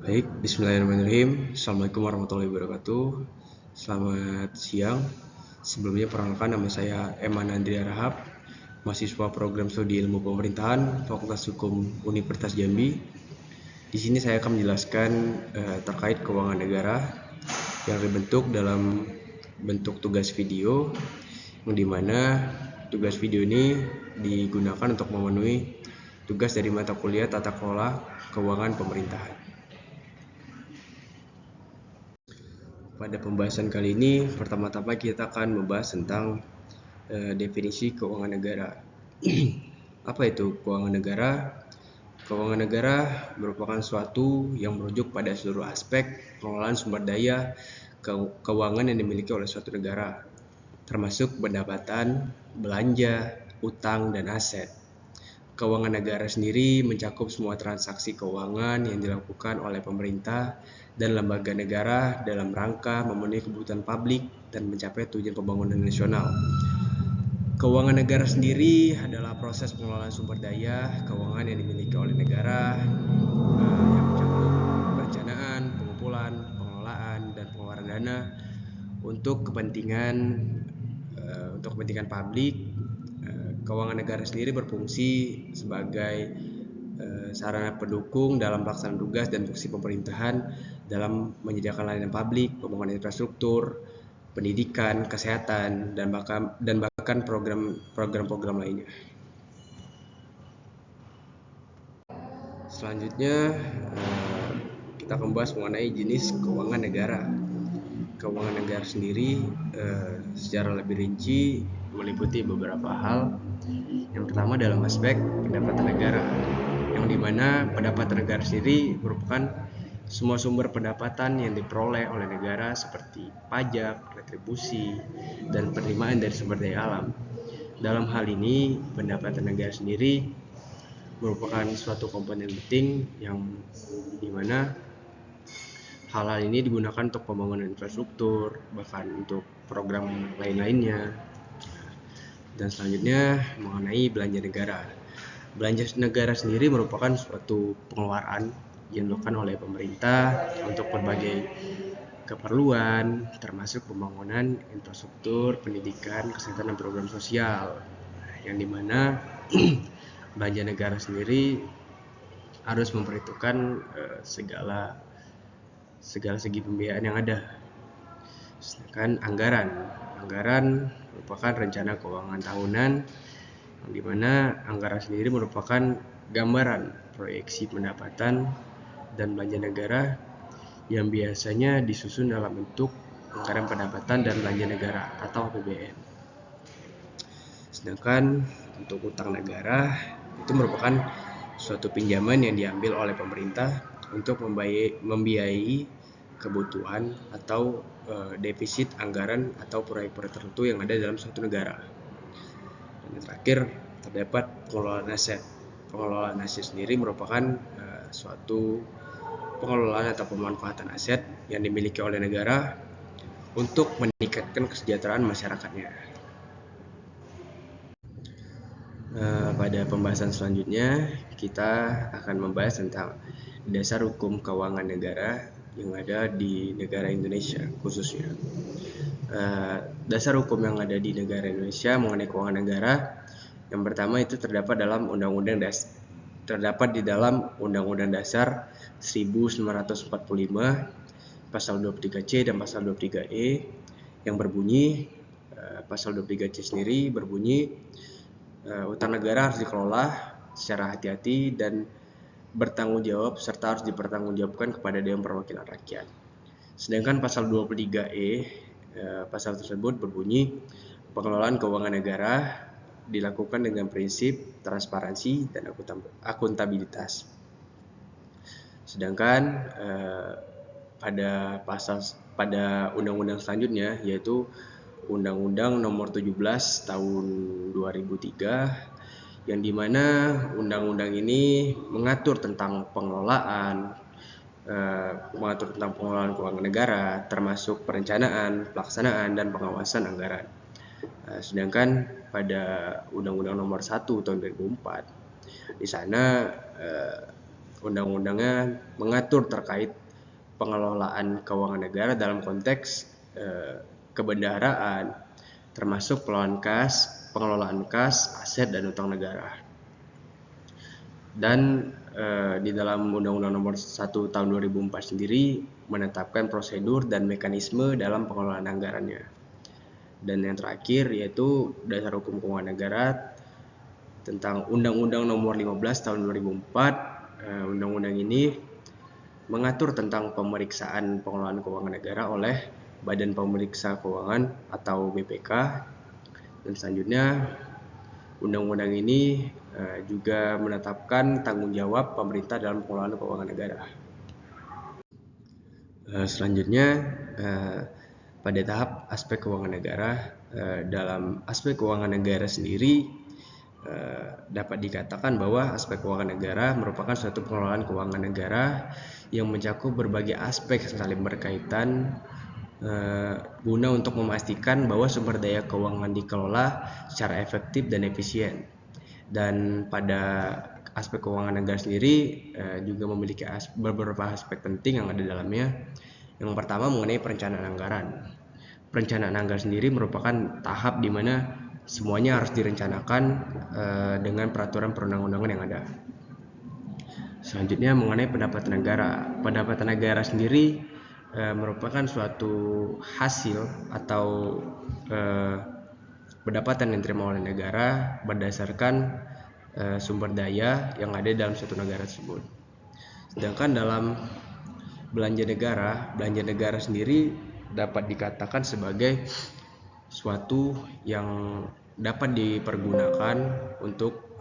Baik, bismillahirrahmanirrahim. Assalamualaikum warahmatullahi wabarakatuh. Selamat siang. Sebelumnya perkenalkan, nama saya Eman Andrea Rahab, mahasiswa program studi ilmu pemerintahan, Fakultas Hukum Universitas Jambi. Di sini saya akan menjelaskan terkait keuangan negara yang dibentuk dalam bentuk tugas video, yang dimana tugas video ini digunakan untuk memenuhi tugas dari mata kuliah tata kelola keuangan pemerintahan. Pada pembahasan kali ini, pertama-tama kita akan membahas tentang definisi keuangan negara. Apa itu keuangan negara? Keuangan negara merupakan suatu yang merujuk pada seluruh aspek pengelolaan sumber daya keuangan yang dimiliki oleh suatu negara, termasuk pendapatan, belanja, utang, dan aset. Keuangan negara sendiri mencakup semua transaksi keuangan yang dilakukan oleh pemerintah dan lembaga negara dalam rangka memenuhi kebutuhan publik dan mencapai tujuan pembangunan nasional. Keuangan negara sendiri adalah proses pengelolaan sumber daya keuangan yang dimiliki oleh negara yang mencakup perencanaan, pengumpulan, pengelolaan, dan pengeluaran dana untuk kepentingan publik. Keuangan negara sendiri berfungsi sebagai sarana pendukung dalam pelaksanaan tugas dan fungsi pemerintahan dalam menyediakan layanan publik, pembangunan infrastruktur, pendidikan, kesehatan, dan bahkan program-program lainnya. Selanjutnya kita akan membahas mengenai jenis keuangan negara. Keuangan negara sendiri secara lebih rinci meliputi beberapa hal. Yang pertama dalam aspek pendapatan negara, yang dimana pendapatan negara sendiri merupakan semua sumber pendapatan yang diperoleh oleh negara seperti pajak, retribusi, dan penerimaan dari sumber daya alam. Dalam hal ini, pendapatan negara sendiri merupakan suatu komponen penting yang dimana hal-hal ini digunakan untuk pembangunan infrastruktur, bahkan untuk program lain-lainnya. Dan selanjutnya mengenai belanja negara. Belanja negara sendiri merupakan suatu pengeluaran yang dilakukan oleh pemerintah untuk berbagai keperluan, termasuk pembangunan infrastruktur, pendidikan, kesehatan, dan program sosial. Yang dimana belanja negara sendiri harus memperhitungkan segala segi pembiayaan yang ada. Sedangkan anggaran merupakan rencana keuangan tahunan, yang dimana anggaran sendiri merupakan gambaran proyeksi pendapatan dan belanja negara yang biasanya disusun dalam bentuk anggaran pendapatan dan belanja negara atau APBN. Sedangkan untuk utang negara itu merupakan suatu pinjaman yang diambil oleh pemerintah untuk membiayai kebutuhan atau defisit anggaran atau proyek-proyek tertentu yang ada dalam suatu negara. Dan yang terakhir terdapat pengelolaan aset. Pengelolaan aset sendiri merupakan suatu pengelolaan atau pemanfaatan aset yang dimiliki oleh negara untuk meningkatkan kesejahteraan masyarakatnya. Pada pembahasan selanjutnya kita akan membahas tentang dasar hukum keuangan negara yang ada di negara Indonesia khususnya. Dasar hukum yang ada di negara Indonesia mengenai keuangan negara, yang pertama itu terdapat di dalam Undang-Undang Dasar 1945 pasal 23C dan pasal 23E yang berbunyi, pasal 23C sendiri berbunyi utang negara harus dikelola secara hati-hati dan bertanggung jawab serta harus dipertanggungjawabkan kepada Dewan Perwakilan Rakyat. Sedangkan pasal 23E pasal tersebut berbunyi pengelolaan keuangan negara dilakukan dengan prinsip transparansi dan akuntabilitas. Sedangkan pada undang-undang selanjutnya, yaitu Undang-Undang Nomor 17 Tahun 2003, yang dimana undang-undang ini mengatur tentang pengelolaan keuangan negara, termasuk perencanaan, pelaksanaan, dan pengawasan anggaran. Sedangkan pada Undang-Undang Nomor 1 Tahun 2004, di sana undang-undangnya mengatur terkait pengelolaan keuangan negara dalam konteks kebendaharaan, termasuk pengelolaan kas, aset dan utang negara. Dan di dalam Undang-Undang Nomor 1 Tahun 2004 sendiri menetapkan prosedur dan mekanisme dalam pengelolaan anggarannya. Dan yang terakhir yaitu Dasar Hukum Keuangan Negara tentang Undang-Undang Nomor 15 Tahun 2004. Undang-undang ini mengatur tentang pemeriksaan pengelolaan keuangan negara oleh Badan Pemeriksa Keuangan atau BPK. Dan selanjutnya undang-undang ini juga menetapkan tanggung jawab pemerintah dalam pengelolaan keuangan negara. Selanjutnya pada tahap aspek keuangan negara, dalam aspek keuangan negara sendiri dapat dikatakan bahwa aspek keuangan negara merupakan suatu pengelolaan keuangan negara yang mencakup berbagai aspek saling berkaitan guna untuk memastikan bahwa sumber daya keuangan dikelola secara efektif dan efisien. Dan pada aspek keuangan negara sendiri juga memiliki beberapa aspek penting yang ada dalamnya. Yang pertama mengenai perencanaan anggaran. Perencanaan anggaran sendiri merupakan tahap di mana semuanya harus direncanakan dengan peraturan perundang-undangan yang ada. Selanjutnya mengenai pendapatan negara. Pendapatan negara sendiri merupakan suatu hasil atau pendapatan yang diterima oleh negara berdasarkan sumber daya yang ada dalam suatu negara tersebut. Sedangkan dalam belanja negara sendiri dapat dikatakan sebagai suatu yang dapat dipergunakan untuk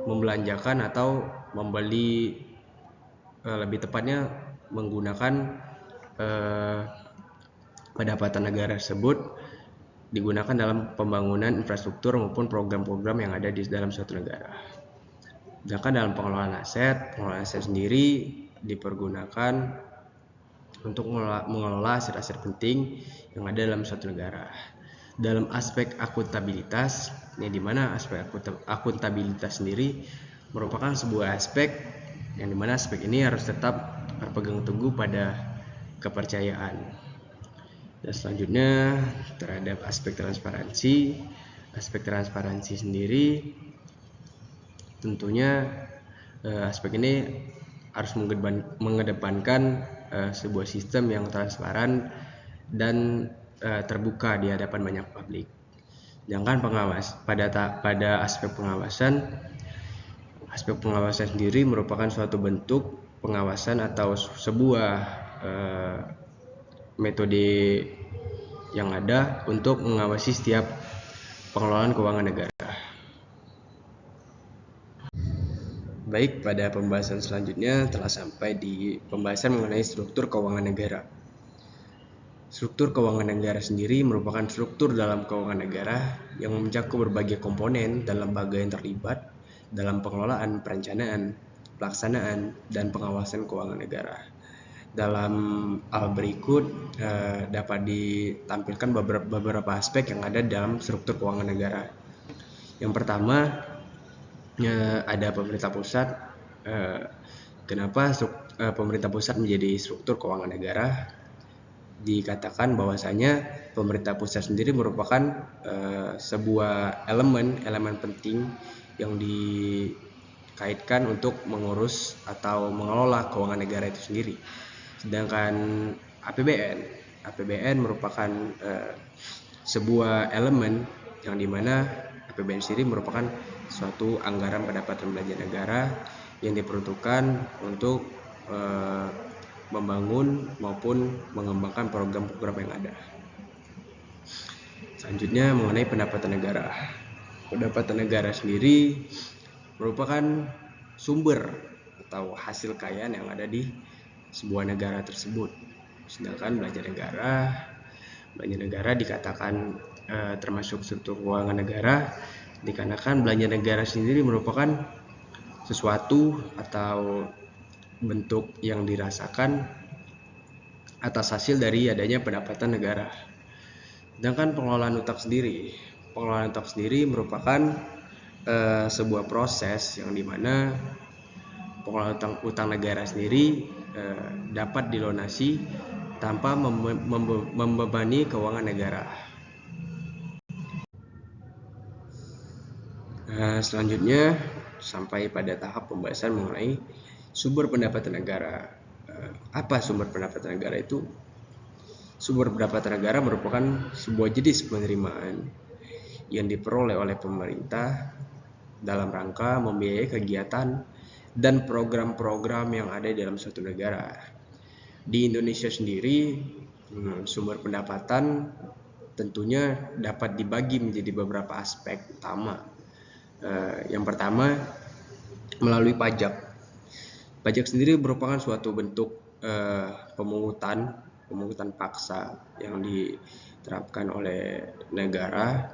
membelanjakan atau membeli, lebih tepatnya menggunakan pendapatan negara tersebut digunakan dalam pembangunan infrastruktur maupun program-program yang ada di dalam suatu negara. Sedangkan dalam pengelolaan aset sendiri dipergunakan untuk mengelola aset-aset penting yang ada dalam suatu negara. Dalam aspek akuntabilitas, di mana aspek akuntabilitas sendiri merupakan sebuah aspek yang dimana aspek ini harus tetap berpegang teguh pada kepercayaan. Dan selanjutnya terhadap aspek transparansi. Aspek transparansi sendiri tentunya aspek ini harus mengedepankan sebuah sistem yang transparan dan terbuka di hadapan banyak publik. Sedangkan pada aspek pengawasan sendiri merupakan suatu bentuk pengawasan atau sebuah metode yang ada untuk mengawasi setiap pengelolaan keuangan negara. Baik, pada pembahasan selanjutnya telah sampai di pembahasan mengenai struktur keuangan negara. Struktur keuangan negara sendiri merupakan struktur dalam keuangan negara yang mencakup berbagai komponen dan lembaga yang terlibat dalam pengelolaan, perencanaan, pelaksanaan, dan pengawasan keuangan negara. Dalam hal berikut dapat ditampilkan beberapa aspek yang ada dalam struktur keuangan negara. Yang pertama ada pemerintah pusat. Kenapa pemerintah pusat menjadi struktur keuangan negara? Dikatakan bahwasanya pemerintah pusat sendiri merupakan sebuah elemen penting yang dikaitkan untuk mengurus atau mengelola keuangan negara itu sendiri. Sedangkan APBN merupakan sebuah elemen yang dimana APBN sendiri merupakan suatu anggaran pendapatan belanja negara yang diperuntukkan untuk membangun maupun mengembangkan program-program yang ada. Selanjutnya mengenai pendapatan negara. Pendapatan negara sendiri merupakan sumber atau hasil kekayaan yang ada di sebuah negara tersebut. Sedangkan belanja negara dikatakan termasuk struktur keuangan negara dikarenakan belanja negara sendiri merupakan sesuatu atau bentuk yang dirasakan atas hasil dari adanya pendapatan negara. Sedangkan pengelolaan utang sendiri merupakan sebuah proses yang dimana pengelola utang negara sendiri dapat dilunasi tanpa membebani keuangan negara. Selanjutnya sampai pada tahap pembahasan mengenai sumber pendapatan negara. Apa sumber pendapatan negara itu? Sumber pendapatan negara merupakan sebuah jenis penerimaan yang diperoleh oleh pemerintah dalam rangka membiayai kegiatan dan program-program yang ada dalam suatu negara. Di Indonesia sendiri, sumber pendapatan tentunya dapat dibagi menjadi beberapa aspek utama. Yang pertama, melalui pajak. Pajak sendiri merupakan suatu bentuk pemungutan paksa yang diterapkan oleh negara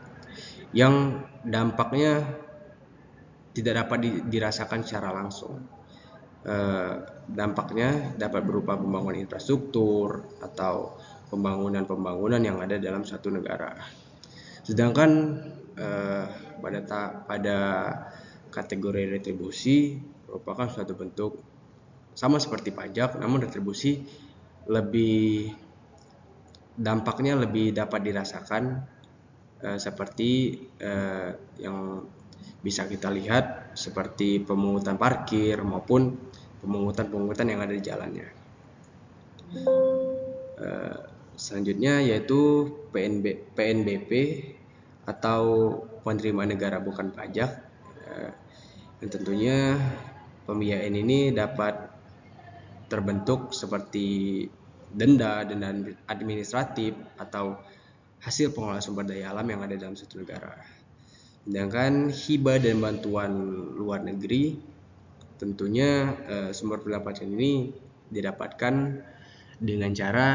yang dampaknya tidak dapat dirasakan secara langsung. Dampaknya dapat berupa pembangunan infrastruktur atau pembangunan yang ada dalam satu negara. Sedangkan pada kategori retribusi merupakan suatu bentuk sama seperti pajak, namun retribusi dampaknya lebih dapat dirasakan seperti yang bisa kita lihat seperti pemungutan parkir maupun pemungutan yang ada di jalannya. Selanjutnya yaitu PNBP atau penerimaan negara bukan pajak, dan tentunya pembiayaan ini dapat terbentuk seperti denda administratif atau hasil pengelolaan sumber daya alam yang ada dalam suatu negara. Sedangkan hibah dan bantuan luar negeri, tentunya sumber pendapatan ini didapatkan dengan cara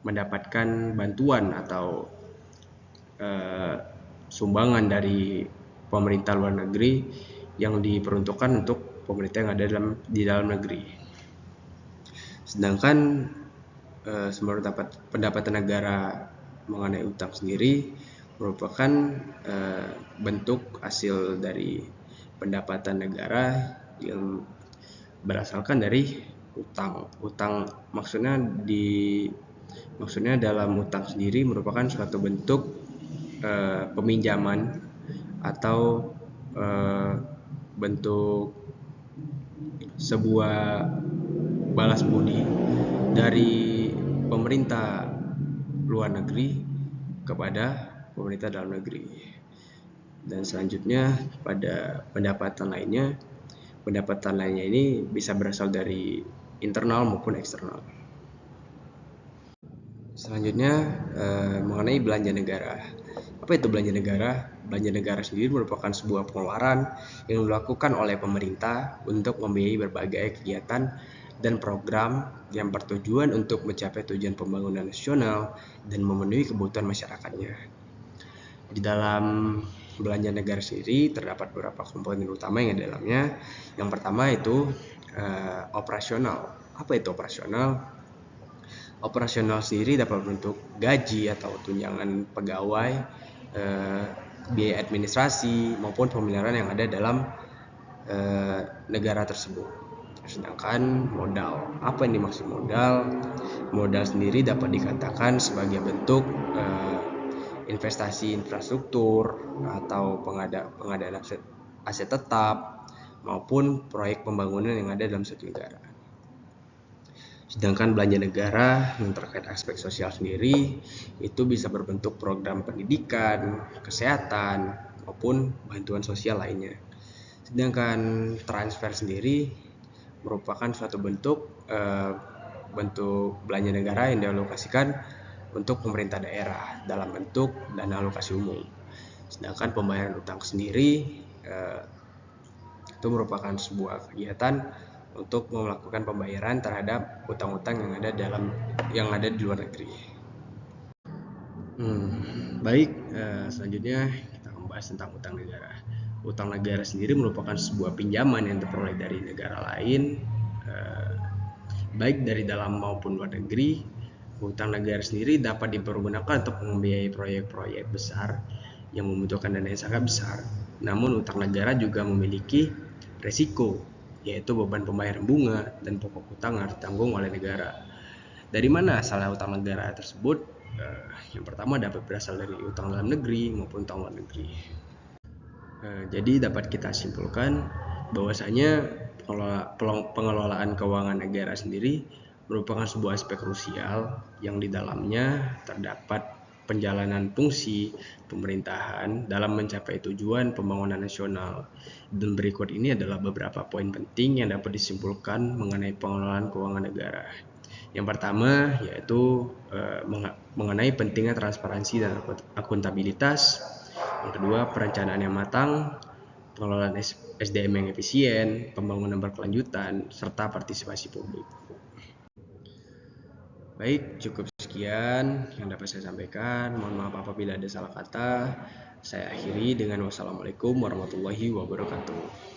mendapatkan bantuan atau sumbangan dari pemerintah luar negeri yang diperuntukkan untuk pemerintah yang ada di dalam negeri. Sedangkan sumber pendapatan negara mengenai utang sendiri merupakan bentuk hasil dari pendapatan negara yang berasalkan dari utang. Maksudnya dalam utang sendiri merupakan suatu bentuk peminjaman atau bentuk sebuah balas budi dari pemerintah luar negeri kepada pemerintah dalam negeri. Dan selanjutnya pada pendapatan lainnya ini bisa berasal dari internal maupun eksternal. Selanjutnya mengenai belanja negara. Apa itu belanja negara? Belanja negara sendiri merupakan sebuah pengeluaran yang dilakukan oleh pemerintah untuk membiayai berbagai kegiatan dan program yang bertujuan untuk mencapai tujuan pembangunan nasional dan memenuhi kebutuhan masyarakatnya. Di dalam belanja negara sendiri terdapat beberapa komponen utama yang di dalamnya. Yang pertama itu operasional. Apa itu operasional? Operasional sendiri dapat bentuk gaji atau tunjangan pegawai, biaya administrasi maupun pemeliharaan yang ada dalam negara tersebut. Sedangkan modal, apa yang dimaksud modal? Modal sendiri dapat dikatakan sebagai bentuk investasi infrastruktur atau pengadaan aset tetap maupun proyek pembangunan yang ada dalam suatu negara. Sedangkan belanja negara yang terkait aspek sosial sendiri itu bisa berbentuk program pendidikan, kesehatan maupun bantuan sosial lainnya. Sedangkan transfer sendiri merupakan suatu bentuk belanja negara yang dialokasikan untuk pemerintah daerah dalam bentuk dana alokasi umum. Sedangkan pembayaran utang sendiri itu merupakan sebuah kegiatan untuk melakukan pembayaran terhadap utang-utang yang ada di luar negeri. Baik, selanjutnya kita membahas tentang utang negara. Utang negara sendiri merupakan sebuah pinjaman yang diperoleh dari negara lain, baik dari dalam maupun luar negeri. Utang negara sendiri dapat dipergunakan untuk membiayai proyek-proyek besar yang membutuhkan dana yang sangat besar. Namun utang negara juga memiliki resiko yaitu beban pembayaran bunga dan pokok utang harus ditanggung oleh negara. Dari mana asalnya utang negara tersebut? Yang pertama dapat berasal dari utang dalam negeri maupun utang luar negeri. Jadi dapat kita simpulkan bahwasanya pengelolaan keuangan negara sendiri merupakan sebuah aspek krusial yang di dalamnya terdapat penjalanan fungsi pemerintahan dalam mencapai tujuan pembangunan nasional. Dan berikut ini adalah beberapa poin penting yang dapat disimpulkan mengenai pengelolaan keuangan negara. Yang pertama yaitu mengenai pentingnya transparansi dan akuntabilitas. Yang kedua, perencanaan yang matang, pengelolaan SDM yang efisien, pembangunan berkelanjutan, serta partisipasi publik. Baik, cukup sekian yang dapat saya sampaikan. Mohon maaf apabila ada salah kata. Saya akhiri dengan wassalamualaikum warahmatullahi wabarakatuh.